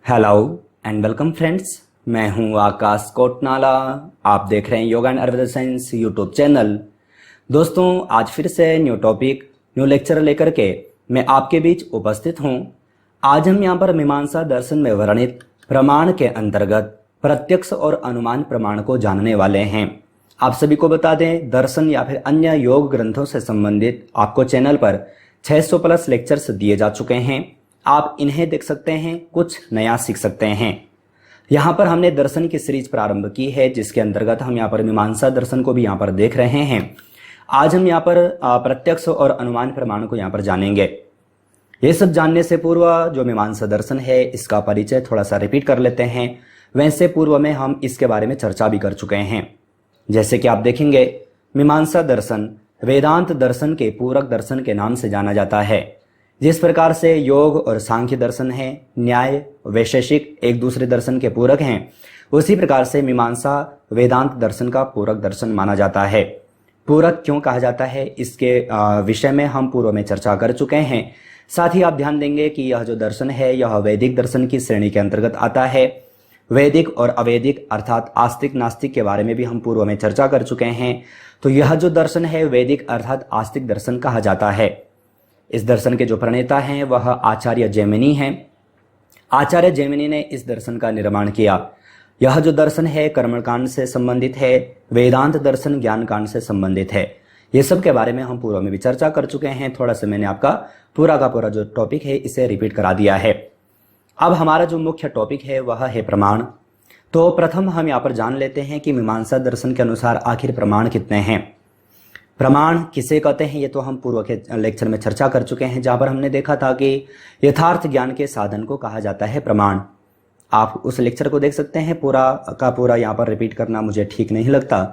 Hello and welcome friends. मैं हूं आकाश कोटनाला। आप देख रहे हैं yoga and Ayurveda science YouTube channel. दोस्तों, आज फिर से न्यू टॉपिक न्यू लेक्चर लेकर के मैं आपके बीच उपस्थित हूं। आज हम यहां पर मीमांसा दर्शन में वर्णित प्रमाण के अंतर्गत प्रत्यक्ष और अनुमान प्रमाण को जानने वाले हैं। आप सभी को बता दें, दर्शन या फिर अन्य योग ग्रंथों से संबंधित आपको चैनल पर 600 प्लस लेक्चर्स दिए जा चुके हैं। आप इन्हें देख सकते हैं, कुछ नया सीख सकते हैं। यहाँ पर हमने दर्शन की सीरीज प्रारंभ की है, जिसके अंतर्गत हम यहाँ पर मीमांसा दर्शन को भी यहाँ पर देख रहे हैं। आज हम यहाँ पर प्रत्यक्ष और अनुमान प्रमाण को यहाँ पर जानेंगे। ये सब जानने से पूर्व जो मीमांसा दर्शन है, इसका परिचय थोड़ा सा रिपीट कर लेते हैं। वैसे पूर्व में हम इसके बारे में चर्चा भी कर चुके हैं। जैसे कि आप देखेंगे, मीमांसा दर्शन वेदांत दर्शन के पूरक दर्शन के नाम से जाना जाता है। जिस प्रकार से योग और सांख्य दर्शन है, न्याय वैशेषिक एक दूसरे दर्शन के पूरक हैं, उसी प्रकार से मीमांसा वेदांत दर्शन का पूरक दर्शन माना जाता है। पूरक क्यों कहा जाता है, इसके विषय में हम पूर्व में चर्चा कर चुके हैं। साथ ही आप ध्यान देंगे कि यह जो दर्शन है, यह वैदिक दर्शन की श्रेणी के अंतर्गत आता है। वैदिक और अवैदिक अर्थात आस्तिक नास्तिक के बारे में भी हम पूर्व में चर्चा कर चुके हैं। तो यह जो दर्शन है, वैदिक अर्थात आस्तिक दर्शन कहा जाता है। इस दर्शन के जो प्रणेता हैं वह आचार्य जैमिनी हैं। आचार्य जैमिनी ने इस दर्शन का निर्माण किया। यह जो दर्शन है कर्मकांड से संबंधित है, वेदांत दर्शन ज्ञान कांड से संबंधित है। ये सब के बारे में हम पूर्व में भी चर्चा कर चुके हैं। थोड़ा सा मैंने आपका पूरा का पूरा जो टॉपिक है इसे रिपीट करा दिया है। अब हमारा जो मुख्य टॉपिक है वह है प्रमाण। तो प्रथम हम यहाँ पर जान लेते हैं कि मीमांसा दर्शन के अनुसार आखिर प्रमाण कितने हैं। प्रमाण किसे कहते हैं, ये तो हम पूर्व के लेक्चर में चर्चा कर चुके हैं, जहां पर हमने देखा था कि यथार्थ ज्ञान के साधन को कहा जाता है प्रमाण। आप उस लेक्चर को देख सकते हैं, पूरा का पूरा यहाँ पर रिपीट करना मुझे ठीक नहीं लगता।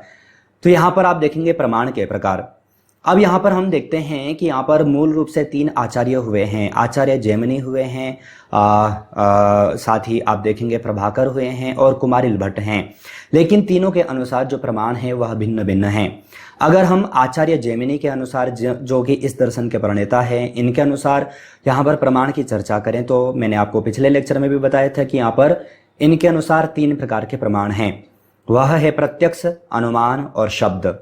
तो यहाँ पर आप देखेंगे प्रमाण के प्रकार। अब यहाँ पर हम देखते हैं कि यहाँ पर मूल रूप से 3 आचार्य हुए हैं। आचार्य जैमिनी हुए हैं, साथ ही आप देखेंगे प्रभाकर हुए हैं और कुमारिल भट्ट हैं। लेकिन तीनों के अनुसार जो प्रमाण है वह भिन्न भिन्न हैं। अगर हम आचार्य जैमिनी के अनुसार, जो कि इस दर्शन के प्रणेता है, इनके अनुसार यहाँ पर प्रमाण की चर्चा करें तो मैंने आपको पिछले लेक्चर में भी बताया था कि यहाँ पर इनके अनुसार 3 प्रकार के प्रमाण हैं। वह है प्रत्यक्ष, अनुमान और शब्द।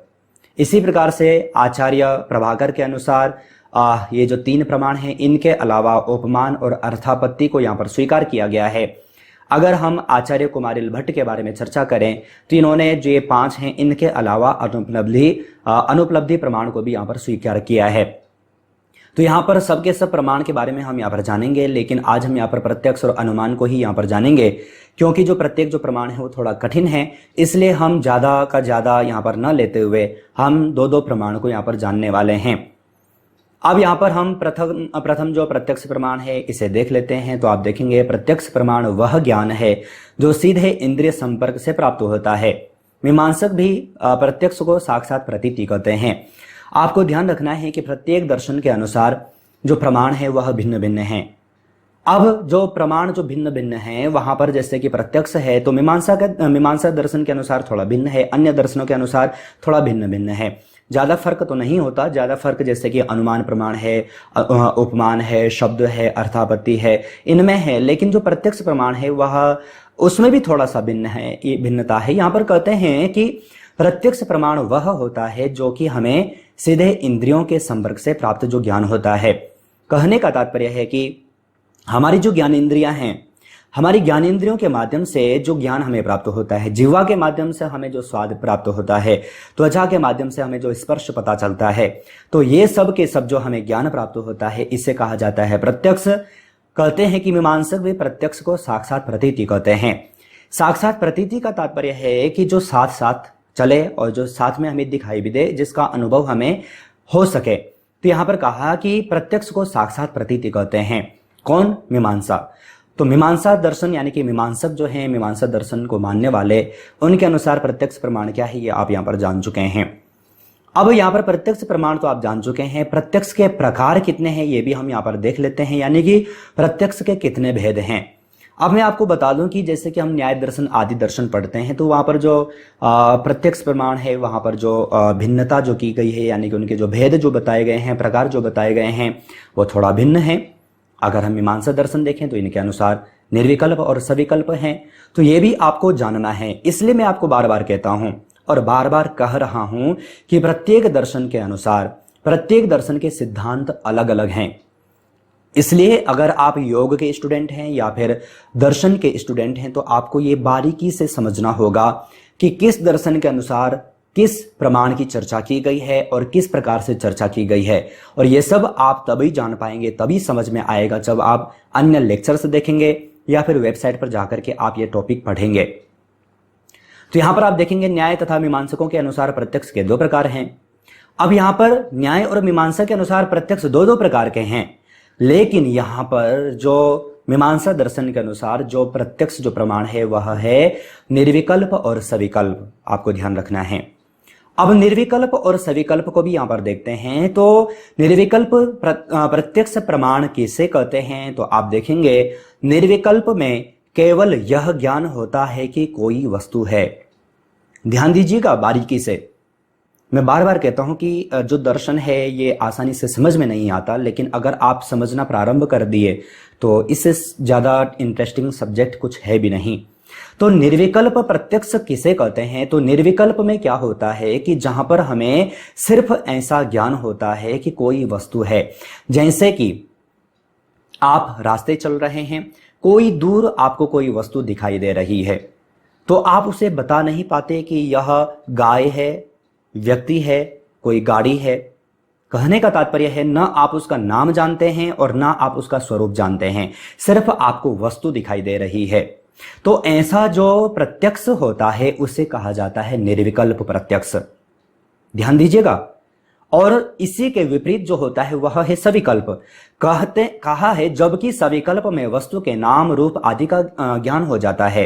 इसी प्रकार से आचार्य प्रभाकर के अनुसार ये जो 3 प्रमाण हैं, इनके अलावा उपमान और अर्थापत्ति को यहाँ पर स्वीकार किया गया है। अगर हम आचार्य कुमारिल भट्ट के बारे में चर्चा करें तो इन्होंने जो ये 5 हैं, इनके अलावा अनुपलब्धि प्रमाण को भी यहाँ पर स्वीकार किया है। तो यहाँ पर सबके सब प्रमाण के बारे में हम यहाँ पर जानेंगे, लेकिन आज हम यहाँ पर प्रत्यक्ष और अनुमान को ही यहाँ पर जानेंगे, क्योंकि जो प्रत्येक जो प्रमाण है वो थोड़ा कठिन है। इसलिए हम ज्यादा का ज्यादा यहाँ पर न लेते हुए हम 2-2 प्रमाण को यहाँ पर जानने वाले हैं। अब यहाँ पर हम प्रथम जो प्रत्यक्ष प्रमाण है इसे देख लेते हैं। तो आप देखेंगे प्रत्यक्ष प्रमाण वह ज्ञान है जो सीधे इंद्रिय संपर्क से प्राप्त होता है। मीमांसक भी प्रत्यक्ष को साक्षात प्रतीति कहते हैं। आपको ध्यान रखना है कि प्रत्येक दर्शन के अनुसार जो प्रमाण है वह भिन्न भिन्न है। अब जो प्रमाण जो भिन्न भिन्न है, वहां पर जैसे कि प्रत्यक्ष है तो मीमांसा दर्शन के अनुसार थोड़ा भिन्न है, अन्य दर्शनों के अनुसार थोड़ा भिन्न भिन्न है। ज्यादा फर्क तो नहीं होता। ज्यादा फर्क जैसे कि अनुमान प्रमाण है, उपमान है, शब्द है, अर्थापत्ति है, इनमें है। लेकिन जो प्रत्यक्ष प्रमाण है वह उसमें भी थोड़ा सा भिन्न है, ये भिन्नता है। यहाँ पर कहते हैं कि प्रत्यक्ष प्रमाण वह होता है जो कि हमें सीधे इंद्रियों के संपर्क से प्राप्त जो ज्ञान होता है। कहने का तात्पर्य है कि हमारी जो ज्ञान इंद्रियां हैं, हमारी ज्ञानेंद्रियों के माध्यम से जो ज्ञान हमें प्राप्त होता है, जिह्वा के माध्यम से हमें जो स्वाद प्राप्त होता है, त्वचा के माध्यम से हमें जो स्पर्श पता चलता है, तो ये सब के सब जो हमें ज्ञान प्राप्त होता है इसे कहा जाता है प्रत्यक्ष। कहते हैं कि मीमांसक भी प्रत्यक्ष को साक्षात प्रतीति कहते हैं। साक्षात प्रतीति का तात्पर्य है कि जो साथ साथ चले और जो साथ में हमें दिखाई भी दे, जिसका अनुभव हमें हो सके। तो यहाँ पर कहा कि प्रत्यक्ष को साक्षात प्रतीति कहते हैं। कौन? मीमांसा। तो मीमांसा दर्शन यानी कि मीमांसक जो है, मीमांसा दर्शन को मानने वाले, उनके अनुसार प्रत्यक्ष प्रमाण क्या है ये आप यहाँ पर जान चुके हैं। अब यहाँ पर प्रत्यक्ष प्रमाण तो आप जान चुके हैं। प्रत्यक्ष के प्रकार कितने हैं ये भी हम यहाँ पर देख लेते हैं, यानी कि प्रत्यक्ष के कितने भेद हैं। अब मैं आपको बता दूं कि जैसे कि हम न्याय दर्शन आदि दर्शन पढ़ते हैं तो वहां पर जो प्रत्यक्ष प्रमाण है, वहां पर जो भिन्नता जो की गई है, यानी कि उनके जो भेद जो बताए गए हैं, प्रकार जो बताए गए हैं, वो थोड़ा भिन्न है। अगर हम मीमांसा दर्शन देखें तो इनके अनुसार निर्विकल्प और सविकल्प हैं। तो ये भी आपको जानना है। इसलिए मैं आपको बार बार कहता हूं और बार बार कह रहा हूं कि प्रत्येक दर्शन के अनुसार प्रत्येक दर्शन के सिद्धांत अलग अलग हैं। इसलिए अगर आप योग के स्टूडेंट हैं या फिर दर्शन के स्टूडेंट हैं तो आपको ये बारीकी से समझना होगा कि किस दर्शन के अनुसार किस प्रमाण की चर्चा की गई है और किस प्रकार से चर्चा की गई है। और ये सब आप तभी जान पाएंगे, तभी समझ में आएगा जब आप अन्य लेक्चर्स देखेंगे या फिर वेबसाइट पर जाकर के आप ये टॉपिक पढ़ेंगे। तो यहां पर आप देखेंगे न्याय तथा मीमांसकों के अनुसार प्रत्यक्ष के 2 प्रकार हैं। अब यहां पर न्याय और मीमांसा के अनुसार प्रत्यक्ष 2 प्रकार के हैं, लेकिन यहां पर जो मीमांसा दर्शन के अनुसार जो प्रत्यक्ष जो प्रमाण है वह है निर्विकल्प और सविकल्प। आपको ध्यान रखना है। अब निर्विकल्प और सविकल्प को भी यहां पर देखते हैं। तो निर्विकल्प प्रत्यक्ष प्रमाण किसे कहते हैं? तो आप देखेंगे निर्विकल्प में केवल यह ज्ञान होता है कि कोई वस्तु है। ध्यान दीजिएगा बारीकी से। मैं बार बार कहता हूं कि जो दर्शन है ये आसानी से समझ में नहीं आता, लेकिन अगर आप समझना प्रारंभ कर दिए तो इससे ज्यादा इंटरेस्टिंग सब्जेक्ट कुछ है भी नहीं। तो निर्विकल्प प्रत्यक्ष किसे कहते हैं? तो निर्विकल्प में क्या होता है कि जहां पर हमें सिर्फ ऐसा ज्ञान होता है कि कोई वस्तु है। जैसे कि आप रास्ते चल रहे हैं, कोई दूर आपको कोई वस्तु दिखाई दे रही है, तो आप उसे बता नहीं पाते कि यह गाय है, व्यक्ति है, कोई गाड़ी है। कहने का तात्पर्य है न आप उसका नाम जानते हैं और न आप उसका स्वरूप जानते हैं, सिर्फ आपको वस्तु दिखाई दे रही है। तो ऐसा जो प्रत्यक्ष होता है उसे कहा जाता है निर्विकल्प प्रत्यक्ष। ध्यान दीजिएगा। और इसी के विपरीत जो होता है वह है सविकल्प। कहा है जबकि सविकल्प में वस्तु के नाम रूप आदि का ज्ञान हो जाता है।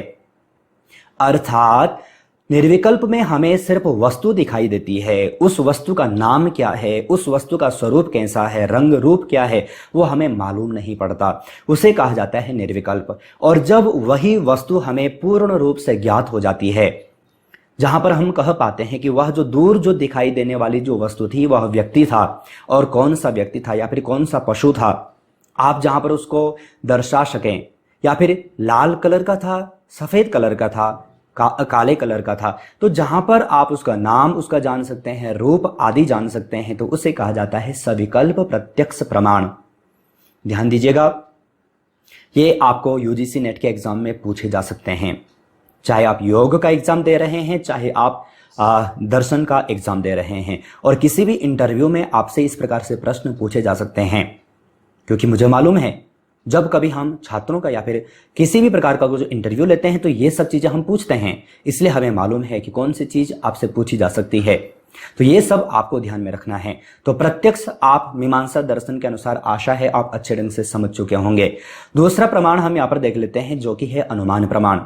अर्थात निर्विकल्प में हमें सिर्फ वस्तु दिखाई देती है, उस वस्तु का नाम क्या है, उस वस्तु का स्वरूप कैसा है, रंग रूप क्या है, वो हमें मालूम नहीं पड़ता। उसे कहा जाता है निर्विकल्प। और जब वही वस्तु हमें पूर्ण रूप से ज्ञात हो जाती है, जहां पर हम कह पाते हैं कि वह जो दूर जो दिखाई देने वाली जो वस्तु थी वह व्यक्ति था, और कौन सा व्यक्ति था या फिर कौन सा पशु था, आप जहां पर उसको दर्शा सकें, या फिर लाल कलर का था, सफेद कलर का था, काले कलर का था, तो जहां पर आप उसका नाम उसका जान सकते हैं, रूप आदि जान सकते हैं, तो उसे कहा जाता है सविकल्प प्रत्यक्ष प्रमाण। ध्यान दीजिएगा, ये आपको यूजीसी नेट के एग्जाम में पूछे जा सकते हैं। चाहे आप योग का एग्जाम दे रहे हैं, चाहे आप दर्शन का एग्जाम दे रहे हैं, और किसी भी इंटरव्यू में आपसे इस प्रकार से प्रश्न पूछे जा सकते हैं। क्योंकि मुझे मालूम है जब कभी हम छात्रों का या फिर किसी भी प्रकार का जो इंटरव्यू लेते हैं तो ये सब चीजें हम पूछते हैं, इसलिए हमें मालूम है कि कौन सी चीज आपसे पूछी जा सकती है। तो ये सब आपको ध्यान में रखना है। तो प्रत्यक्ष आप मीमांसा दर्शन के अनुसार आशा है आप अच्छे ढंग से समझ चुके होंगे। दूसरा प्रमाण हम यहाँ पर देख लेते हैं जो कि है अनुमान प्रमाण।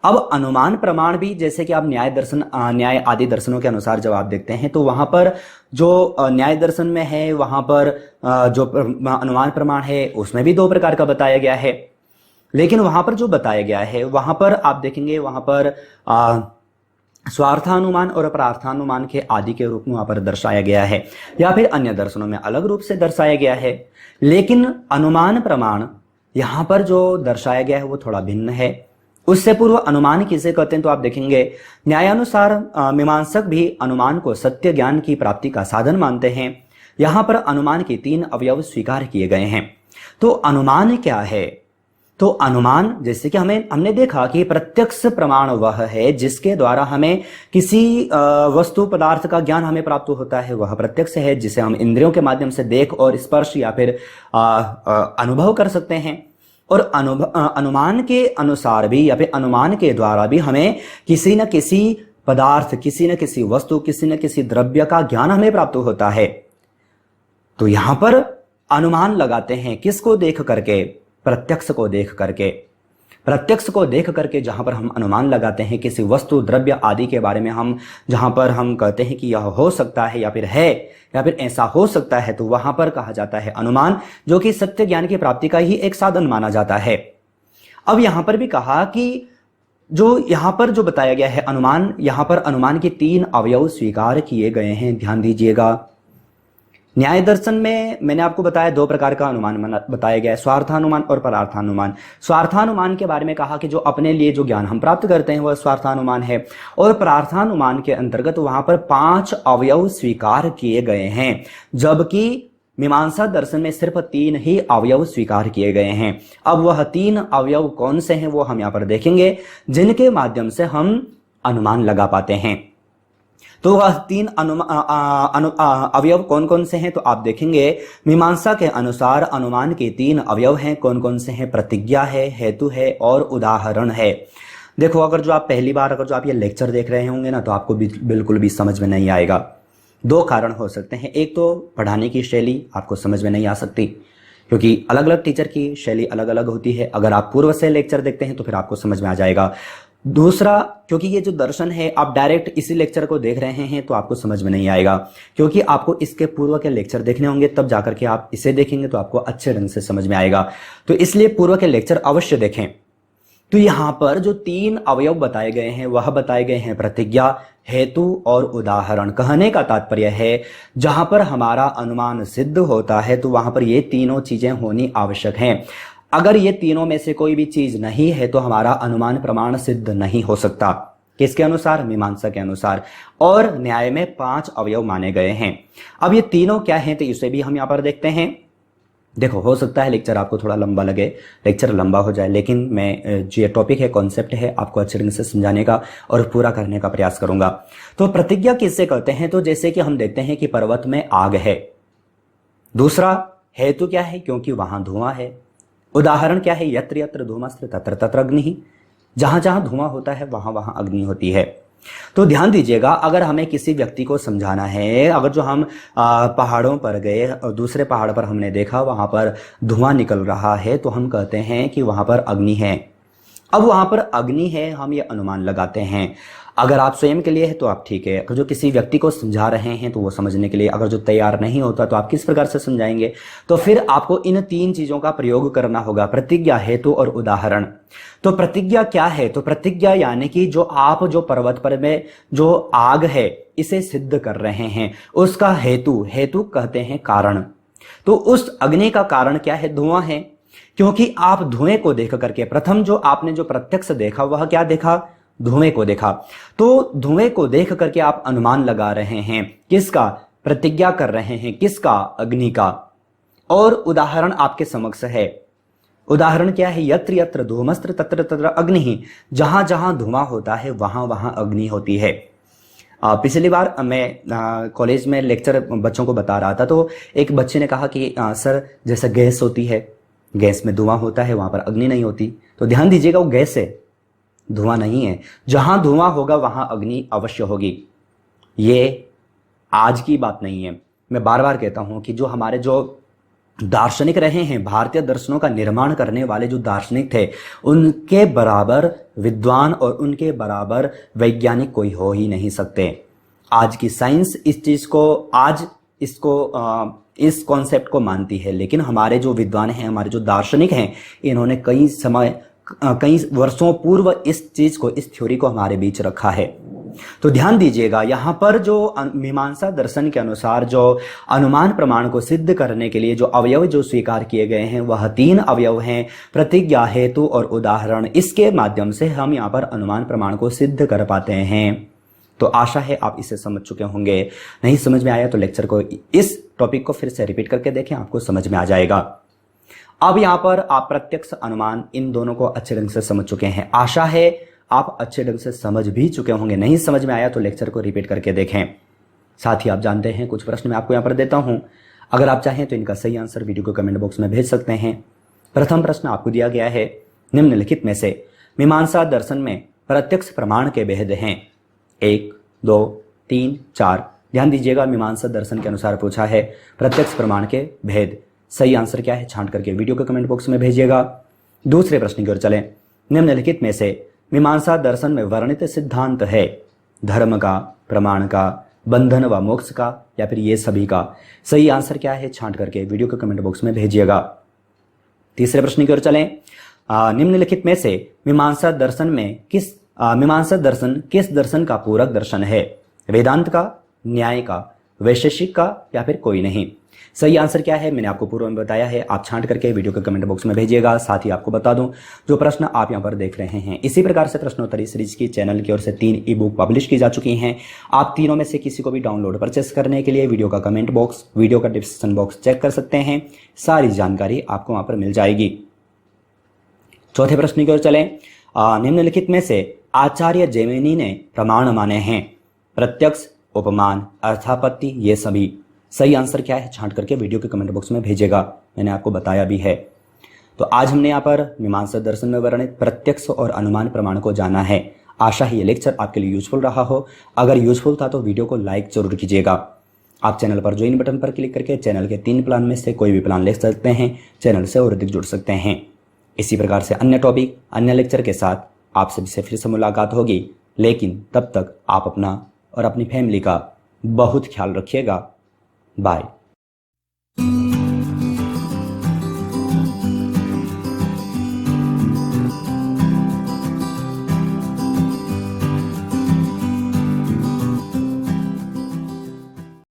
अब अनुमान प्रमाण भी जैसे कि आप न्याय आदि दर्शनों के अनुसार जब आप देखते हैं तो वहां पर जो न्याय दर्शन में है वहां पर जो अनुमान प्रमाण है उसमें भी 2 प्रकार का बताया गया है। लेकिन वहां पर जो बताया गया है वहां पर आप देखेंगे वहां पर स्वार्थानुमान और प्रार्थानुमान के आदि के रूप में वहां पर दर्शाया गया है, या फिर अन्य दर्शनों में अलग रूप से दर्शाया गया है। लेकिन अनुमान प्रमाण यहां पर जो दर्शाया गया है वो थोड़ा भिन्न है। उससे पूर्व अनुमान किसे कहते हैं तो आप देखेंगे न्यायानुसार मीमांसक भी अनुमान को सत्य ज्ञान की प्राप्ति का साधन मानते हैं। यहां पर अनुमान के 3 अवयव स्वीकार किए गए हैं। तो अनुमान क्या है? तो अनुमान जैसे कि हमने देखा कि प्रत्यक्ष प्रमाण वह है जिसके द्वारा हमें किसी वस्तु पदार्थ का ज्ञान हमें प्राप्त होता है, वह प्रत्यक्ष है जिसे हम इंद्रियों के माध्यम से देख और स्पर्श या फिर अनुभव कर सकते हैं। और अनुमान के अनुसार भी या फिर अनुमान के द्वारा भी हमें किसी न किसी पदार्थ, किसी न किसी वस्तु, किसी न किसी द्रव्य का ज्ञान हमें प्राप्त होता है। तो यहां पर अनुमान लगाते हैं किसको देख करके? प्रत्यक्ष को देख करके। प्रत्यक्ष को देख करके जहां पर हम अनुमान लगाते हैं किसी वस्तु, द्रव्य आदि के बारे में, हम जहां पर हम कहते हैं कि यह हो सकता है या फिर है या फिर ऐसा हो सकता है, तो वहां पर कहा जाता है अनुमान, जो कि सत्य ज्ञान की प्राप्ति का ही एक साधन माना जाता है। अब यहां पर भी कहा कि जो यहां पर जो बताया गया है अनुमान, यहां पर अनुमान के 3 अवयव स्वीकार किए गए हैं। ध्यान दीजिएगा, न्याय दर्शन में मैंने आपको बताया दो प्रकार का अनुमान बताया गया है, स्वार्थानुमान और परार्थानुमान। स्वार्थानुमान के बारे में कहा कि जो अपने लिए जो ज्ञान हम प्राप्त करते हैं वह स्वार्थानुमान है, और परार्थानुमान के अंतर्गत वहां पर 5 अवयव स्वीकार किए गए हैं, जबकि मीमांसा दर्शन में सिर्फ 3 ही अवयव स्वीकार किए गए हैं। अब वह 3 अवयव कौन से हैं वो हम यहां पर देखेंगे, जिनके माध्यम से हम अनुमान लगा पाते हैं। तो वह 3 अवयव कौन कौन से हैं तो आप देखेंगे, मीमांसा के अनुसार अनुमान के 3 अवयव हैं। कौन कौन से हैं? प्रतिज्ञा है, हेतु है और उदाहरण है। देखो, अगर जो आप पहली बार अगर जो आप ये लेक्चर देख रहे होंगे ना, तो आपको बिल्कुल भी समझ में नहीं आएगा। 2 कारण हो सकते हैं। एक तो पढ़ाने की शैली आपको समझ में नहीं आ सकती, क्योंकि अलग अलग टीचर की शैली अलग अलग होती है। अगर आप पूर्व से लेक्चर देखते हैं तो फिर आपको समझ में आ जाएगा। दूसरा, क्योंकि ये जो दर्शन है आप डायरेक्ट इसी लेक्चर को देख रहे हैं तो आपको समझ में नहीं आएगा, क्योंकि आपको इसके पूर्व के लेक्चर देखने होंगे, तब जाकर के आप इसे देखेंगे तो आपको अच्छे ढंग से समझ में आएगा। तो इसलिए पूर्व के लेक्चर अवश्य देखें। तो यहां पर जो 3 अवयव बताए गए हैं वह बताए गए हैं प्रतिज्ञा, हेतु और उदाहरण। कहने का तात्पर्य है, जहां पर हमारा अनुमान सिद्ध होता है तो वहां पर ये तीनों चीजें होनी आवश्यक हैं। अगर ये तीनों में से कोई भी चीज नहीं है तो हमारा अनुमान प्रमाण सिद्ध नहीं हो सकता। किसके अनुसार? मीमांसा के अनुसार। और न्याय में 5 अवयव माने गए हैं। अब ये तीनों क्या हैं तो इसे भी हम यहां पर देखते हैं। देखो, हो सकता है लेक्चर आपको थोड़ा लंबा लगे, लेक्चर लंबा हो जाए, लेकिन मैं जो ये टॉपिक है, कॉन्सेप्ट है, आपको अच्छे ढंग से समझाने का और पूरा करने का प्रयास करूंगा। तो प्रतिज्ञा किससे करते हैं? तो जैसे कि हम देखते हैं कि पर्वत में आग है। दूसरा, हेतु क्या है? क्योंकि वहां धुआं है। उदाहरण क्या है? यत्र यत्र धूमस्त्र तत्र तत्र अग्नि। जहां जहां धुआं होता है वहां वहां अग्नि होती है। तो ध्यान दीजिएगा, अगर हमें किसी व्यक्ति को समझाना है, अगर जो हम पहाड़ों पर गए और दूसरे पहाड़ पर हमने देखा वहां पर धुआं निकल रहा है, तो हम कहते हैं कि वहां पर अग्नि है। अब वहां पर अग्नि है, हम ये अनुमान लगाते हैं। अगर आप स्वयं के लिए है तो आप ठीक है, अगर जो किसी व्यक्ति को समझा रहे हैं तो वो समझने के लिए, अगर जो तैयार नहीं होता तो आप किस प्रकार से समझाएंगे? तो फिर आपको इन 3 चीजों का प्रयोग करना होगा, प्रतिज्ञा, हेतु और उदाहरण। तो प्रतिज्ञा क्या है? तो प्रतिज्ञा यानी कि जो आप जो पर्वत पर में जो आग है इसे सिद्ध कर रहे हैं, उसका हेतु, हेतु कहते हैं कारण। तो उस अग्नि का कारण क्या है? धुआं है। क्योंकि आप धुएं को देख करके, प्रथम जो आपने जो प्रत्यक्ष देखा वह क्या देखा? धुएं को देखा। तो धुएं को देख करके आप अनुमान लगा रहे हैं, किसका? प्रतिज्ञा कर रहे हैं, किसका? अग्नि का। और उदाहरण आपके समक्ष है। उदाहरण क्या है? यत्र यत्र धूमस्त्र तत्र तत्र अग्नि। जहां जहां धुआं होता है वहां वहां अग्नि होती है। पिछली बार मैं कॉलेज में लेक्चर बच्चों को बता रहा था, तो एक बच्चे ने कहा कि सर, जैसे गैस होती है, गैस में धुआं होता है, वहां पर अग्नि नहीं होती। तो ध्यान दीजिएगा, वो गैस है, धुआं नहीं है। जहां धुआं होगा वहां अग्नि अवश्य होगी। ये आज की बात नहीं है। मैं बार बार कहता हूं कि जो हमारे जो दार्शनिक रहे हैं, भारतीय दर्शनों का निर्माण करने वाले जो दार्शनिक थे, उनके बराबर विद्वान और उनके बराबर वैज्ञानिक कोई हो ही नहीं सकते। आज की साइंस इस चीज को, आज इसको इस कॉन्सेप्ट को मानती है, लेकिन हमारे जो विद्वान हैं, हमारे जो दार्शनिक हैं, इन्होंने कई वर्षों पूर्व इस चीज को, इस थ्योरी को हमारे बीच रखा है। तो ध्यान दीजिएगा, यहां पर जो मीमांसा दर्शन के अनुसार जो अनुमान प्रमाण को सिद्ध करने के लिए जो अवयव जो स्वीकार किए गए हैं वह 3 अवयव हैं, प्रतिज्ञा, हेतु और उदाहरण। इसके माध्यम से हम यहां पर अनुमान प्रमाण को सिद्ध कर पाते हैं। तो आशा है आप इसे समझ चुके होंगे। नहीं समझ में आया तो लेक्चर को, इस टॉपिक को फिर से रिपीट करके देखें, आपको समझ में आ जाएगा। अब यहां पर आप प्रत्यक्ष, अनुमान, इन दोनों को अच्छे ढंग से समझ चुके हैं। आशा है आप अच्छे ढंग से समझ भी चुके होंगे। नहीं समझ में आया तो लेक्चर को रिपीट करके देखें। साथ ही आप जानते हैं कुछ प्रश्न मैं आपको यहां पर देता हूं, अगर आप चाहें तो इनका सही आंसर वीडियो को कमेंट बॉक्स में भेज सकते हैं। प्रथम प्रश्न आपको दिया गया है, निम्नलिखित में से मीमांसा दर्शन में प्रत्यक्ष प्रमाण के भेद हैं? 1, 2, 3, 4। ध्यान दीजिएगा, मीमांसा दर्शन के अनुसार पूछा है प्रत्यक्ष प्रमाण के भेद। सही आंसर क्या है छांट करके वीडियो के कमेंट बॉक्स में भेजिएगा। दूसरे प्रश्न की ओर चलें। निम्नलिखित में से मीमांसा दर्शन में वर्णित सिद्धांत है धर्म का, प्रमाण का, बंधन व मोक्ष का, या फिर ये सभी का? सही आंसर क्या है छांट करके वीडियो के कमेंट बॉक्स में भेजिएगा। तीसरे प्रश्न की ओर चलें। निम्नलिखित में से मीमांसा दर्शन किस दर्शन का पूरक दर्शन है? वेदांत का, न्याय का, वैशेषिक का, या फिर कोई नहीं? सही आंसर क्या है मैंने आपको पूर्व में बताया है, आप छांट करके वीडियो के कमेंट बॉक्स में भेजिएगा। साथ ही आपको बता दूं जो प्रश्न आप यहां पर देख रहे हैं, इसी प्रकार से प्रश्नोत्तरी सीरीज की चैनल की ओर से 3 ई बुक पब्लिश की जा चुकी हैं। आप तीनों में से किसी को भी डाउनलोड परचेस करने के लिए वीडियो का कमेंट बॉक्स, वीडियो का डिस्क्रिप्शन बॉक्स चेक कर सकते हैं, सारी जानकारी आपको वहां पर मिल जाएगी। चौथे प्रश्न की ओर चलें। निम्नलिखित में से आचार्य जैमिनी ने प्रमाण माने हैं? प्रत्यक्ष, उपमान, अर्थापत्ति, ये सभी। सही आंसर क्या है छांट करके वीडियो के कमेंट बॉक्स में भेजेगा, मैंने आपको बताया भी है। तो आज हमने यहाँ पर मीमांसा दर्शन में वर्णित प्रत्यक्ष और अनुमान प्रमाण को जाना है। आशा है ये लेक्चर आपके लिए यूजफुल रहा हो। अगर यूजफुल था तो वीडियो को लाइक जरूर कीजिएगा। आप चैनल पर ज्वाइन बटन पर क्लिक करके चैनल के 3 प्लान में से कोई भी प्लान ले सकते हैं, चैनल से और अधिक जुड़ सकते हैं। इसी प्रकार से अन्य टॉपिक, अन्य लेक्चर के साथ आप सभी से फिर से मुलाकात होगी, लेकिन तब तक आप अपना और अपनी फैमिली का बहुत ख्याल रखिएगा। बाय।